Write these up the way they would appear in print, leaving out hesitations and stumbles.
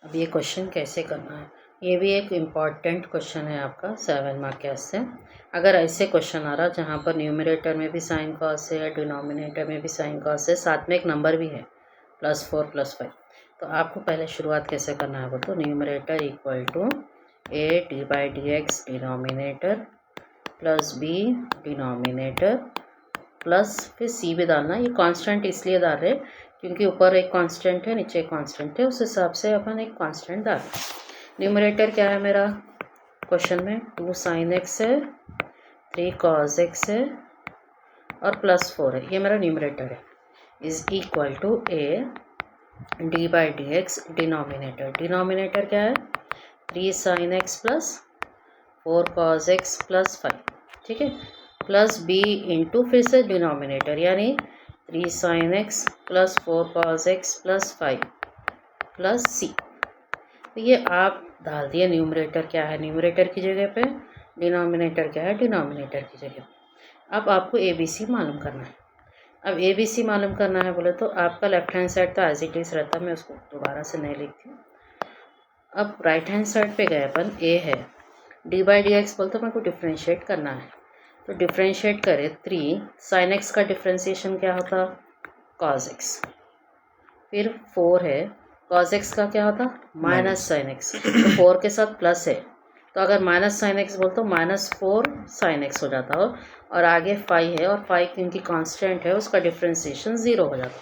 अब ये क्वेश्चन कैसे करना है, ये भी एक इम्पॉर्टेंट क्वेश्चन है आपका 7 मार्क के से। अगर ऐसे क्वेश्चन आ रहा जहाँ पर न्यूमरेटर में भी साइन कॉस है, डिनोमिनेटर में भी साइन कॉस है, साथ में एक नंबर भी है +4 +5, तो आपको पहले शुरुआत कैसे करना है बोलो तो numerator equal to a/dx denominator plus b denominator plus फिर c भी डालना। ये कांस्टेंट इसलिए डाल रहे क्योंकि ऊपर एक कांस्टेंट है नीचे एक कांस्टेंट है, उस हिसाब से अपन एक कांस्टेंट डाल। न्यूमरेटर क्या है मेरा क्वेश्चन में 2 sin x है, 3 cos x है और +4 है, ये मेरा न्यूमरेटर है। Is equal to a/dx denominator, denominator क्या है 3 sin x plus 4 cos x plus 5, ठीक है, प्लस b इंटू फिर से डिनोमिनेटर यानी 3 sin x plus 4 cos x plus 5 plus c। तो ये आप डाल दिए न्यूमरेटर क्या है न्यूमरेटर की जगह पे, डिनोमिनेटर क्या है डिनोमिनेटर की जगह। अब आपको ABC मालूम करना है। अब ABC मालूम करना है बोले तो आपका लेफ्ट हैंड साइड तो एज इट इज रहता, मैं उसको दोबारा से नहीं लिखती हूँ। अब राइट हैंड साइड पे गए अपन, a है d/dx बोलते मेरे को डिफ्रेंशिएट करना है, तो डिफ्रेंशिएट करें 3 sin x का डिफ्रेंशिएशन क्या होता cos x, फिर 4 है cos x का क्या होता माइनस sin x, तो 4 के साथ प्लस है तो अगर माइनस sin x बोलते -4 sin x हो जाता हो, और आगे 5 है और 5 क्योंकि कांस्टेंट है उसका डिफ्रेंशिएशन 0 हो जाता।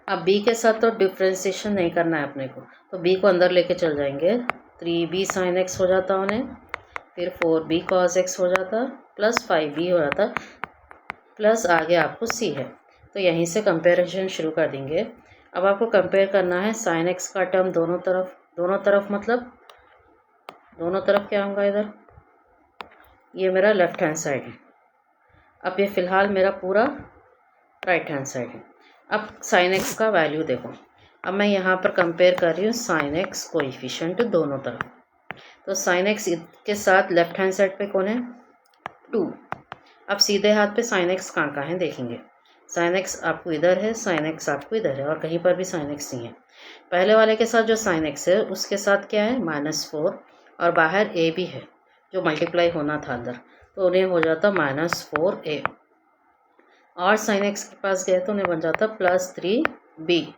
अब b के साथ तो डिफ्रेंशिएशन नहीं करना है अपने को, तो b को अंदर लेके चल जाएंगे, 3b sin x हो जाता उन्हें, फिर 4b cos x हो जाता प्लस 5b हो जाता, प्लस आगे आपको c है, तो यहीं से कंपैरिजन शुरू कर देंगे। अब आपको कंपेयर करना है sin x का टर्म दोनों तरफ मतलब दोनों तरफ क्या होगा इधर, ये मेरा लेफ्ट हैंड साइड है। अब ये फिलहाल मेरा पूरा राइट हैंड साइड है। अब sin x का वैल्यू देखो, अब मैं यहाँ पर कंपेयर कर रही हूँ sin x कोएफिशिएंट दोनों तरफ, तो sin x के साथ लेफ्ट हैंड साइड पे कौन है 2। अब सीधे हाथ पे sin x कहाँ है देखेंगे, sin x आपको इधर है, sin x आपको इधर है और कहीं पर भी sin x नहीं है। पहले वाले के साथ जो sin x है उसके साथ क्या है -4 और बाहर a भी है जो मल्टीप्लाई होना था अंदर, तो उन्हें हो जाता -4a, और sin x के पास गए तो उन्हें बन जाता +3b।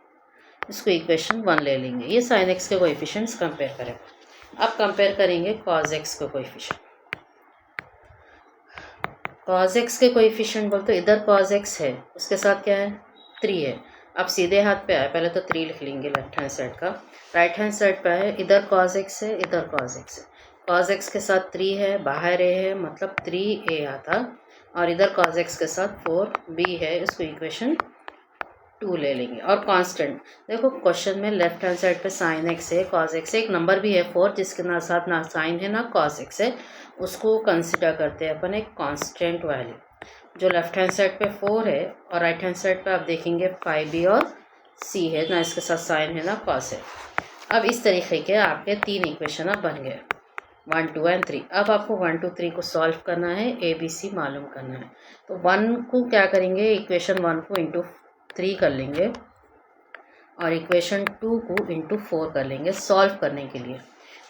इसको इक्वेशन 1 ले लेंगे। ये sin x के कोएफिशिएंट्स कंपेयर करें। अब कंपेयर करेंगे cos x के कोएफिशिएंट। cos x के कोएफिशिएंट बोलते इधर cos x है उसके साथ क्या है 3 है। अब सीधे हाथ पे आए, पहले तो 3 लिख लेंगे लेफ्ट हैंड साइड का, राइट हैंड साइड पे है इधर cos x है इधर cos x है, cos x के साथ 3 है बाहर a है मतलब 3a आता, और इधर cos x के साथ 4b है, इसको इक्वेशन 2 ले लेंगे। और कांस्टेंट देखो क्वेश्चन में लेफ्ट हैंड साइड पे sin x है cos x है, एक नंबर भी है 4 जिसके साथ ना साइन है ना cos x है, उसको कंसिडर करते हैं अपन एक कांस्टेंट वैल्यू। जो लेफ्ट हैंड साइड पे 4 है और राइट हैंड साइड पे आप देखेंगे 5b और c है, ना इसके साथ साइन है ना cos है। अब इस तरीके के आपके 3 इक्वेशन अब बन गए 1 2 और 3। अब आपको 1 2 3 को सॉल्व करना है, ABC मालूम करना है। तो 1 को क्या करेंगे, इक्वेशन 1 को इंटू 3 कर लेंगे और इक्वेशन 2 को इंटू 4 कर लेंगे सॉल्व करने के लिए।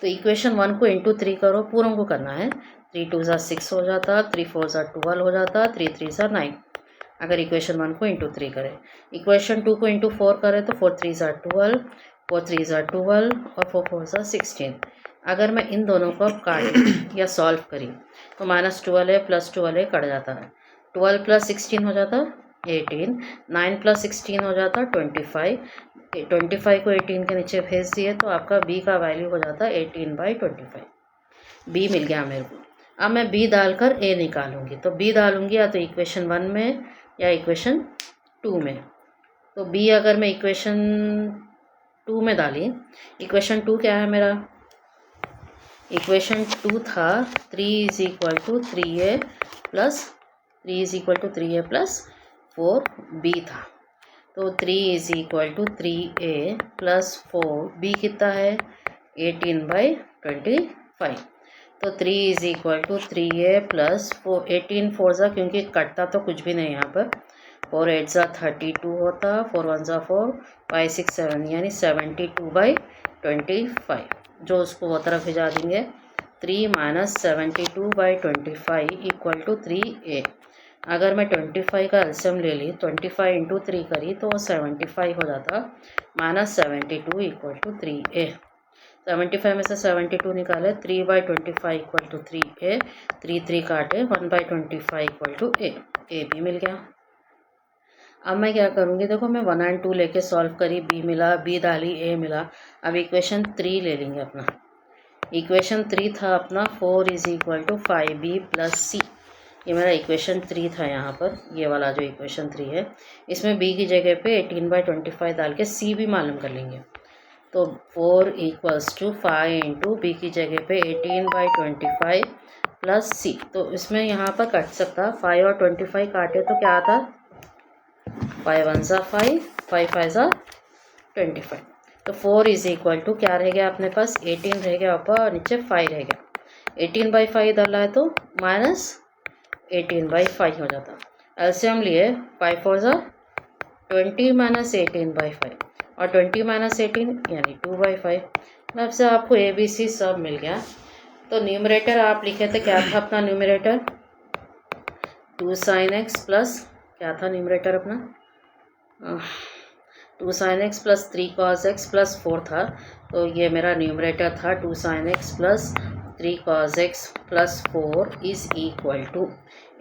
तो इक्वेशन 1 को इंटू 3 करो, पूरों को करना है, 3 2 6 हो जाता, 3 4 12 हो जाता, 3 3 9। अगर इक्वेशन 1 को इंटू 3 करें, इक्वेशन 2 को इंटू 4 करें तो 4 3 12, 4 3 12 और 4 4 16। अगर मैं इन दोनों को अब काट या सॉल्व करी तो -12 है +12 है कट जाता है, 12 + 16 हो जाता 18, 9 + 16 हो जाता 25, 25 को 18 के नीचे भेज दिए तो आपका b का वैल्यू हो जाता 18/25। b मिल गया मेरे को। अब मैं b डालकर a निकालूंगी, तो b डालूंगी या तो इक्वेशन 1 में या इक्वेशन 2 में। तो b अगर मैं इक्वेशन 2 में डाली, इक्वेशन 2 क्या है मेरा, इक्वेशन 2 था 3 = 3a प्लस 4b था, तो 3 = 3a प्लस 4b कितना है 18/25। तो 3 = 3a प्लस 4, 18 4 क्योंकि कटता तो कुछ भी नहीं यहाँ पर, 4 8 32 होता, 4 1 4, 5 6 7 यानी 72/18 25, जो उसको वो तरफ भिजा देंगे 3 माइनस 72/25 इक्वल टू 3a। अगर मैं 25 का एलसीएम ले ली, 25 इंटू 3 करी तो 75 हो जाता, माइनस 72 इक्वल टू 3a। 75 में से 72 निकाले, 3/25 इक्वल टू 3a, 3 काटे, 1/25 इक्वल टू a भी मिल गया। अब मैं क्या करूँगी, देखो मैं 1 और 2 लेके सॉल्व करी, b मिला, b डाली, a मिला। अब इक्वेशन 3 ले लेंगे अपना। इक्वेशन 3 था अपना 4 is equal to 5b plus C. ये मेरा इक्वेशन 3 था यहाँ पर, ये वाला जो इक्वेशन 3 है, इसमें b की जगह पे 18/25 डाल के c भी मालूम कर लेंगे। तो 4 इक्वल्स टू 5 इंटू बी की जगह पे 18/25 प्लस सी। तो इसमें यहाँ पर कट सकता, 5 और 25 काटे तो क्या आता, 5 1 सा 5, 5 5 सा 25। तो 4 इज इक्वल टू क्या रह गया अपने पास, 18 रह गया ऊपर और नीचे 5 रह गया। 18/5 डाला है तो माइनस 18/5 हो जाता। एलसीएम लिए 5 4 सा 20 माइनस 18/5 और 20 माइनस 18 यानी 2/5। मतलब से आपको ABC सब मिल गया। तो न्यूमरेटर आप लिखे थे, क्या था अपना न्यूमरेटर, 2 sin x प्लस, क्या था न्यूमरेटर अपना, 2 sin x plus 3 cos x plus 4 था। तो ये मेरा न्यूमरेटर था 2 sin x plus 3 cos x plus 4 is equal to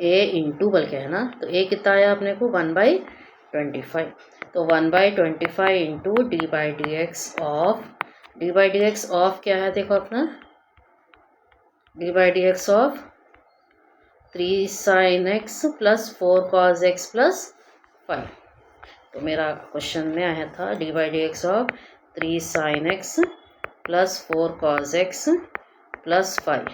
a into बल्कि है ना, तो a कितना आया अपने को 1/25। तो 1/25 इंटू d/dx ऑफ क्या है, देखो अपना d/dx of 3 sin x plus 4 cos x plus 5। तो मेरा क्वेश्चन में आया था d/dx of 3 sin x plus 4 cos x plus 5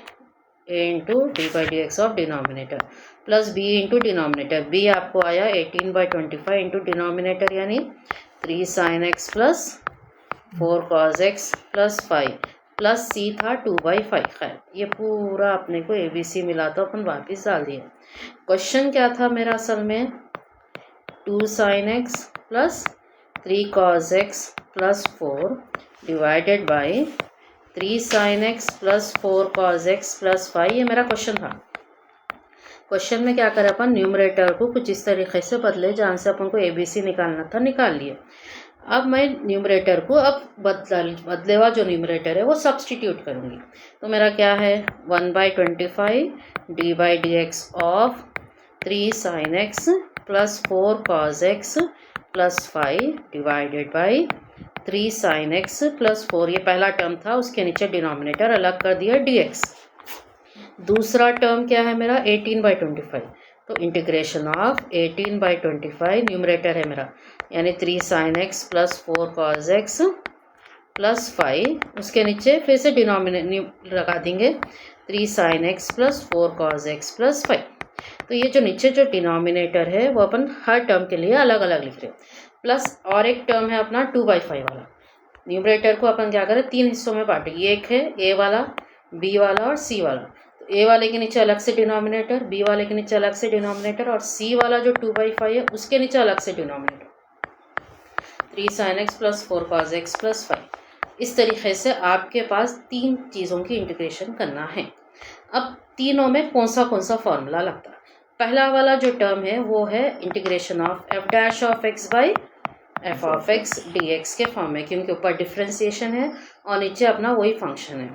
into d/dx of denominator plus b into denominator. b आपको आया 18/25 इंटू डिनोमिनेटर यानी 3 sin x plus 4 cos x plus 5 plus c था 2/5। खैर ये पूरा अपने को ABC मिला तो अपन वापस डाल दिए। क्वेश्चन क्या था मेरा असल में, 2 sin x plus 3 cos x plus 4 divided by 3 sin x plus 4 cos x plus 5, ये मेरा क्वेश्चन था। क्वेश्चन में क्या करें अपन, न्यूमरेटर को कुछ इस तरीके से बदले जहाँ से अपन को ABC निकालना था, निकाल लिए। अब मैं न्यूमरेटर को अब बदले हुआ जो न्यूमरेटर है वो सब्सटीट्यूट करूँगी। तो मेरा क्या है 1/25 d/dx of 3 sin x plus 4 cos x plus 5 divided by 3 sin x plus 4, ये पहला टर्म था, उसके नीचे डिनोमिनेटर अलग कर दिया dx। दूसरा टर्म क्या है मेरा 18/25, तो इंटीग्रेशन ऑफ 18/25 न्यूमरेटर है मेरा, यानी 3 sin x plus 4 cos x plus 5, उसके नीचे फिर से डिनोमिनेटर लगा देंगे 3 sin x plus 4 cos x plus 5। तो ये जो नीचे जो डिनोमिनेटर है वो अपन हर टर्म के लिए अलग अलग लिख रहे हैं। प्लस और एक टर्म है अपना 2/5 वाला। न्यूमरेटर को अपन क्या करें, 3 हिस्सों में बांटे, ये एक है a वाला, b वाला और c वाला। तो a वाले के नीचे अलग से डिनोमिनेटर, b वाले के नीचे अलग से डिनोमिनेटर और c वाला जो 2/5 है उसके नीचे अलग से denominator 3 sin x plus 4 cos x plus 5। इस तरीके से आपके पास 3 चीज़ों की इंटीग्रेशन करना है। अब तीनों में कौन सा फॉर्मूला लगता है। पहला वाला जो टर्म है वो है integration of f dash of x by f of x dx के फॉर्म में, क्योंकि ऊपर डिफ्रेंसिएशन है और नीचे अपना वही फंक्शन है।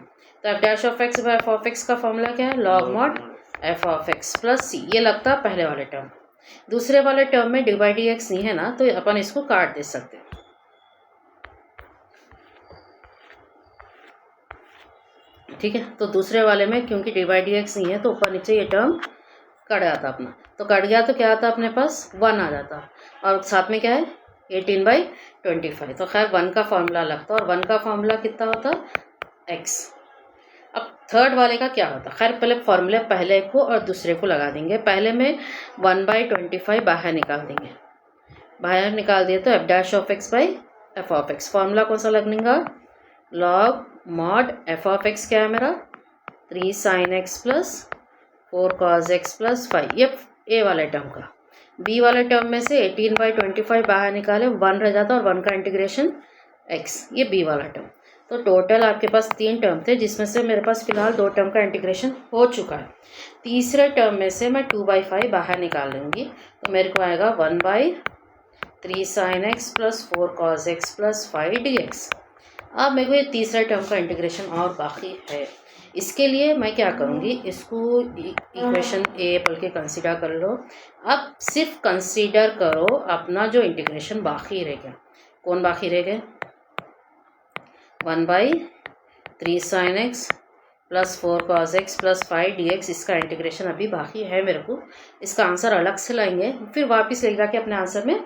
तो f dash of x by f of x का फॉर्मूला क्या है, log mod f of x plus c। ये लगता है पहले वाले टर्म। दूसरे वाले टर्म में d/dx नहीं है ना, तो अपन इसको काट दे सकते हैं। ठीक है, तो दूसरे वाले में क्योंकि d/dx नहीं है तो ऊपर नीचे ये टर्म कट जाता अपना, तो कट गया तो क्या आता अपने पास 1 आ जाता, और साथ में क्या है 18/25। तो खैर 1 का फॉर्मूला लगता, और 1 का फॉर्मूला कितना होता x। अब थर्ड वाले का क्या होता, खैर पहले फॉर्मूले पहले को और दूसरे को लगा देंगे। पहले में 1/25 बाहर निकाल देंगे, बाहर निकाल दिए तो f dash of x by f of x। Formula कौन सा लगेगा, log mod f of x क्या है मेरा 3 sin x plus 4 cos x plus 5, ये a वाले टर्म का। b वाले टर्म में से 18/25 बाहर निकाले 1 रह जाता और 1 का इंटीग्रेशन x, ये b वाला टर्म। तो टोटल आपके पास 3 टर्म थे, जिसमें से मेरे पास फिलहाल 2 टर्म का इंटीग्रेशन हो चुका है। तीसरे टर्म में से मैं 2/5 बाहर निकाल लूँगी, तो मेरे को आएगा 1/3 sin x plus 4 cos x plus 5 dx। अब मेरे को ये तीसरा टर्म का इंटीग्रेशन और बाकी है। इसके लिए मैं क्या करूँगी, इसको इक्वेशन ए बल्कि कंसीडर कर लो। अब सिर्फ कंसीडर करो अपना जो इंटीग्रेशन बाकी रह गया। कौन बाकी रह गए? 1/3 sin x plus 4 cos x plus 5 dx। इसका इंटीग्रेशन अभी बाकी है मेरे को। इसका आंसर अलग से लाएंगे, फिर वापस लेकर के अपने आंसर में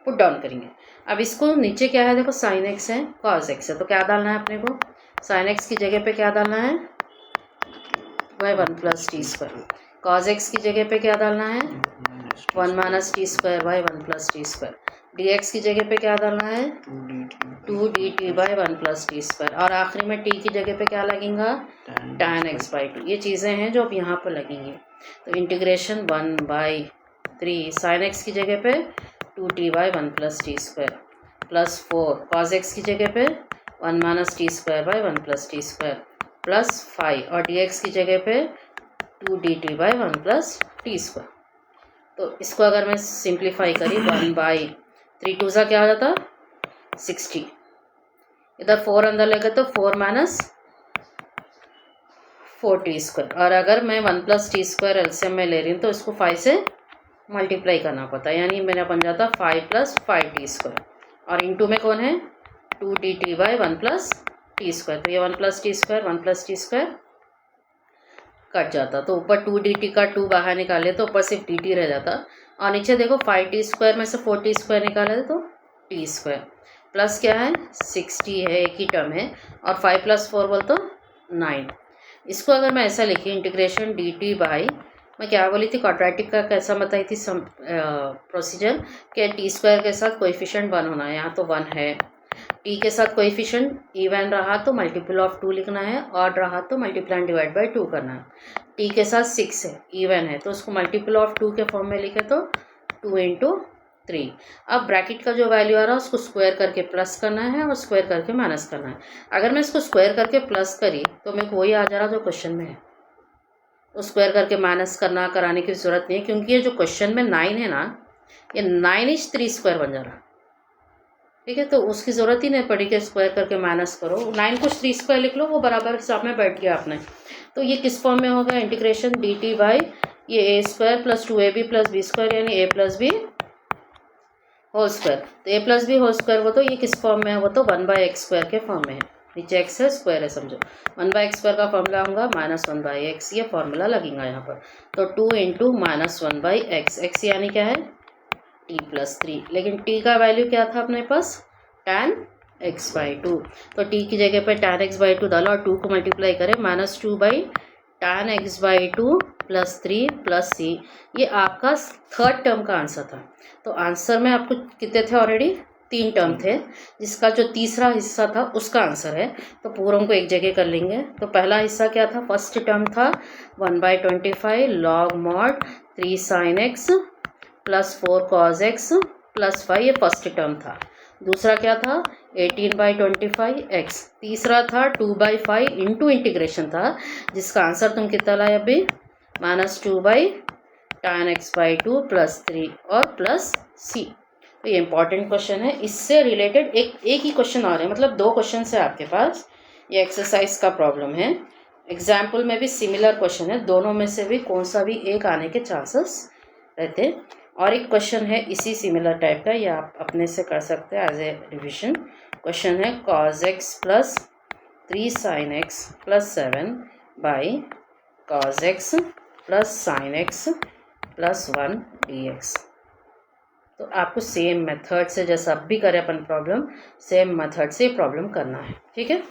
पुट डाउन करेंगे। अब इसको नीचे क्या है, देखो sin x है, cos x है, तो क्या डालना है अपने को? sin x की जगह पे क्या डालना है? 1 plus T square. cos x की जगह पे क्या डालना है? 1 minus T square by 1 plus T square. dx की जगह पे क्या डालना है? 2 dt by 1 plus T square. और आखिरी में t की जगह पे क्या लगेगा? tan x by 2। ये चीज़ें हैं जो अब यहाँ पर लगेंगी। तो इंटीग्रेशन 1/3 sin x की जगह पे 2t by 1 plus T square plus 4 cos x की जगह पे 1 minus T square by 1 plus T square plus 5 और dx की जगह पे 2 dt by 1 plus T square. तो इसको अगर मैं सिंप्लीफाई करी 1/3 2 सा क्या हो जाता? 60। इधर 4 अंदर लेकर तो 4 माइनस 4 टी स्क्वायर। और अगर मैं 1 प्लस टी स्क्वायर एलसीएम में ले रही हूँ तो इसको 5 से मल्टीप्लाई करना पड़ता है, यानी मेरा बन जाता 5 प्लस 5 टी स्क्वायर। और इंटू में कौन है? 2 dt by 1 plus T square. तो ये 1 प्लस टी स्क्वायर कट जाता, तो ऊपर 2 dt का 2 बाहर निकाले तो ऊपर सिर्फ dt रह जाता। और नीचे देखो 5 टी स्क्वायर में से 4 टी स्क्वायर निकाले तो टी स्क्वायर प्लस क्या है? 60 है, एक ही टर्म है। और 5 प्लस 4 बोल तो 9। इसको अगर मैं ऐसा लिखी इंटीग्रेशन dt बाई, मैं क्या बोली थी, क्वाड्रेटिक का कैसा बताई थी प्रोसीजर, कि टी स्क्वायर के साथ कोएफिशिएंट 1 होना है। यहाँ तो 1 है। टी के साथ कोएफिशिएंट इवन रहा तो मल्टीपल ऑफ 2 लिखना है, ऑड रहा तो मल्टीप्लाई एंड डिवाइड बाई 2 करना है। टी के साथ 6 है, इवन है, तो उसको मल्टीपल ऑफ 2 के फॉर्म में लिखे तो 2 इंटू 3। अब ब्रैकेट का जो वैल्यू आ रहा है उसको स्क्वायर करके प्लस करना है और स्क्वायर करके माइनस करना है। अगर मैं इसको स्क्वायर करके प्लस करी तो मेरे को वही आ जा रहा जो क्वेश्चन में है। तो स्क्वायर करके माइनस कराने की ज़रूरत नहीं है, क्योंकि ये जो क्वेश्चन में 9 है ना, ये 9 3 बन जा रहा। ठीक है, तो उसकी ज़रूरत ही नहीं पड़ी कि स्क्वायर करके माइनस करो। 9 को 3 स्क्वायर लिख लो, वो बराबर हिसाब में बैठ गया आपने। तो ये किस फॉर्म में होगा? इंटीग्रेशन dt बाई ये a square plus 2ab plus b square, यानी a plus b whole square. तो a plus b whole square वो तो ये किस फॉर्म में है? वो तो 1/x स्क्वायर के फॉर्म में है। नीचे x है, स्क्वायर है, समझो। 1/x स्क्वायर का फॉर्मूला होगा -1/x, ये फॉर्मूला लगेगा यहाँ पर। तो 2 इंटू -1/x, x यानी क्या है? t plus 3। लेकिन t का वैल्यू क्या था अपने पास? tan x by 2। तो t की जगह पे tan x बाई 2 डालो और 2 को मल्टीप्लाई करें, -2/tan x by 2 plus 3 plus c। ये आपका थर्ड टर्म का आंसर था। तो आंसर में आपको कितने थे? ऑलरेडी 3 टर्म थे, जिसका जो तीसरा हिस्सा था उसका आंसर है। तो पूरों को एक जगह कर लेंगे। तो पहला हिस्सा क्या था? फर्स्ट टर्म था 1/25 log mod 3 sin x plus 4 cos x plus 5, ये फर्स्ट टर्म था। दूसरा क्या था? 18/25x। तीसरा था 2/5 इंटू इंटीग्रेशन था, जिसका आंसर तुम कितना लाए अभी? -2/tan x बाई 2 प्लस 3 और प्लस c। तो ये इंपॉर्टेंट क्वेश्चन है। इससे रिलेटेड एक ही क्वेश्चन आ रहे हैं, मतलब 2 क्वेश्चन है आपके पास। ये एक्सरसाइज का प्रॉब्लम है। एग्जाम्पल में भी सिमिलर क्वेश्चन है, दोनों में से भी कौन सा भी एक आने के चांसेस रहते हैं। और एक क्वेश्चन है इसी सिमिलर टाइप का, ये आप अपने से कर सकते हैं एज ए रिविजन। क्वेश्चन है cos x plus 3 sin x plus 7 by cos x plus sin x plus 1 dx। तो आपको सेम मेथड से, जैसा अब भी करें अपन प्रॉब्लम, सेम मेथड से प्रॉब्लम करना है। ठीक है।